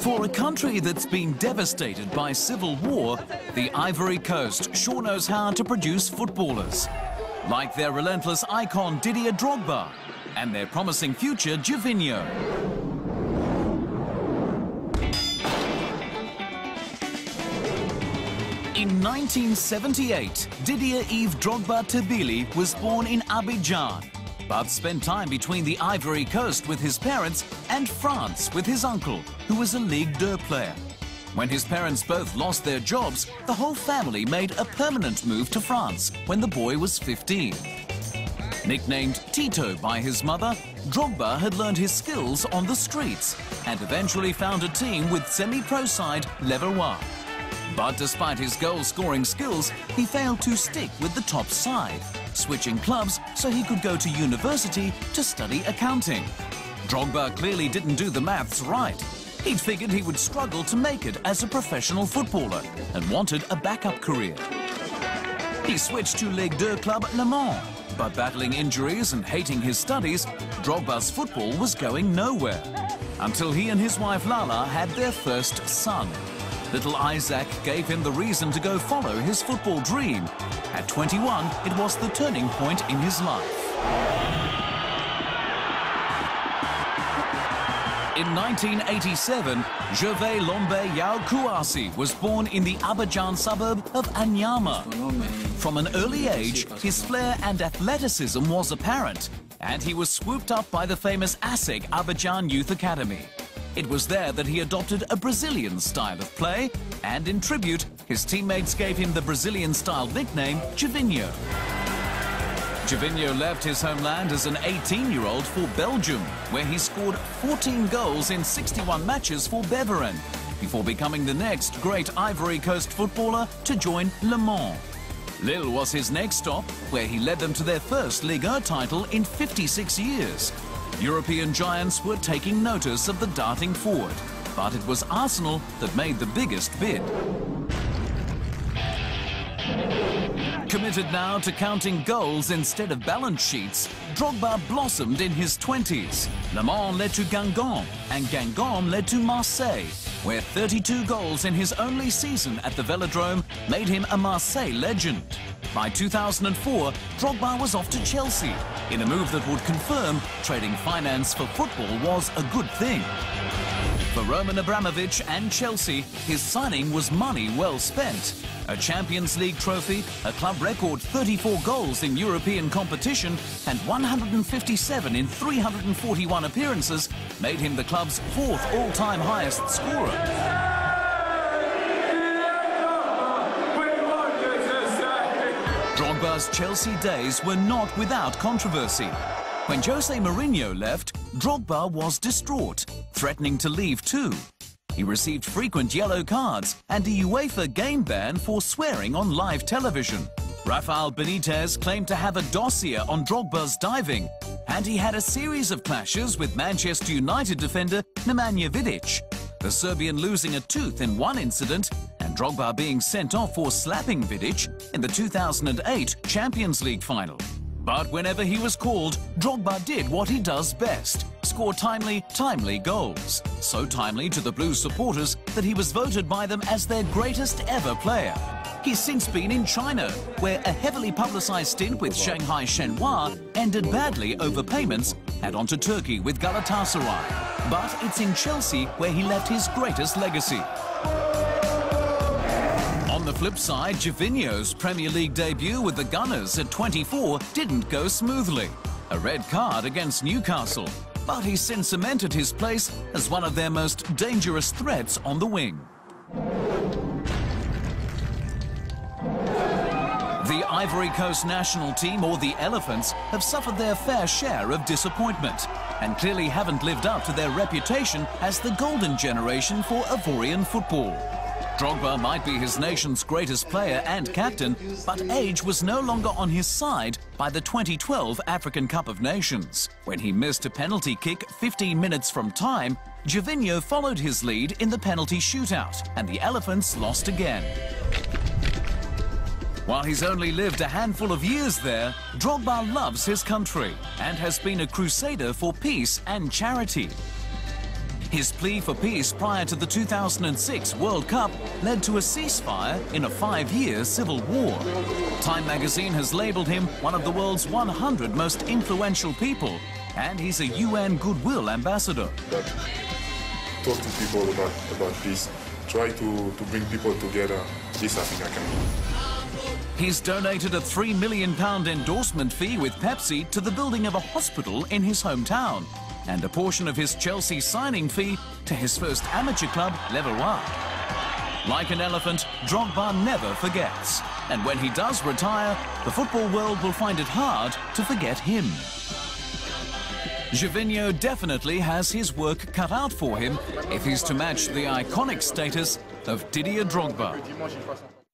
For a country that's been devastated by civil war, the Ivory Coast sure knows how to produce footballers. Like their relentless icon Didier Drogba and their promising future Gervinho. In 1978, Didier Yves Drogba Tebili was born in Abidjan, but spent time between the Ivory Coast with his parents and France with his uncle, who was a Ligue 2 player. When his parents both lost their jobs, the whole family made a permanent move to France when the boy was 15. Nicknamed Tito by his mother, Drogba had learned his skills on the streets and eventually found a team with semi-pro side Levallois. But despite his goal-scoring skills, he failed to stick with the top side, switching clubs so he could go to university to study accounting. Drogba clearly didn't do the maths right. He'd figured he would struggle to make it as a professional footballer and wanted a backup career. He switched to Ligue 2 club Le Mans, but battling injuries and hating his studies, Drogba's football was going nowhere. Until he and his wife Lala had their first son. Little Isaac gave him the reason to go follow his football dream. At 21, it was the turning point in his life. In 1987, Gervais Lombe Yao Kouassi was born in the Abidjan suburb of Anyama. From an early age, his flair and athleticism was apparent, and he was swooped up by the famous ASEC Abidjan Youth Academy. It was there that he adopted a Brazilian style of play, and in tribute, his teammates gave him the Brazilian-style nickname Gervinho. Gervinho left his homeland as an 18-year-old for Belgium, where he scored 14 goals in 61 matches for Beveren, before becoming the next great Ivory Coast footballer to join Le Mans. Lille was his next stop, where he led them to their first Ligue 1 title in 56 years. European giants were taking notice of the darting forward, but it was Arsenal that made the biggest bid. Committed now to counting goals instead of balance sheets, Drogba blossomed in his 20s. Le Mans led to Guingamp, and Guingamp led to Marseille, where 32 goals in his only season at the Velodrome made him a Marseille legend. By 2004, Drogba was off to Chelsea, in a move that would confirm trading finance for football was a good thing. For Roman Abramovich and Chelsea, his signing was money well spent. A Champions League trophy, a club record 34 goals in European competition, and 157 in 341 appearances made him the club's fourth all-time highest scorer. Drogba's Chelsea days were not without controversy. When Jose Mourinho left, Drogba was distraught, threatening to leave too. He received frequent yellow cards and a UEFA game ban for swearing on live television. Rafael Benitez claimed to have a dossier on Drogba's diving, and he had a series of clashes with Manchester United defender Nemanja Vidic, the Serbian losing a tooth in one incident and Drogba being sent off for slapping Vidic in the 2008 Champions League final. But whenever he was called, Drogba did what he does best, score timely goals. So timely to the Blues supporters that he was voted by them as their greatest ever player. He's since been in China, where a heavily publicized stint with Shanghai Shenhua ended badly over payments, and on to Turkey with Galatasaray. But it's in Chelsea where he left his greatest legacy. On the flip side, Gervinho's Premier League debut with the Gunners at 24 didn't go smoothly. A red card against Newcastle, but he's since cemented his place as one of their most dangerous threats on the wing. The Ivory Coast national team, or the Elephants, have suffered their fair share of disappointment and clearly haven't lived up to their reputation as the golden generation for Ivorian football. Drogba might be his nation's greatest player and captain, but age was no longer on his side by the 2012 African Cup of Nations. When he missed a penalty kick 15 minutes from time, Gervinho followed his lead in the penalty shootout, and the Elephants lost again. While he's only lived a handful of years there, Drogba loves his country and has been a crusader for peace and charity. His plea for peace prior to the 2006 World Cup led to a ceasefire in a 5-year civil war. Time magazine has labelled him one of the world's 100 most influential people, and he's a UN Goodwill Ambassador. Talk to people about peace. Try to bring people together. This I think I can do. He's donated a £3 million endorsement fee with Pepsi to the building of a hospital in his hometown, and a portion of his Chelsea signing fee to his first amateur club, Levallois. Like an elephant, Drogba never forgets. And when he does retire, the football world will find it hard to forget him. Gervinho definitely has his work cut out for him if he's to match the iconic status of Didier Drogba.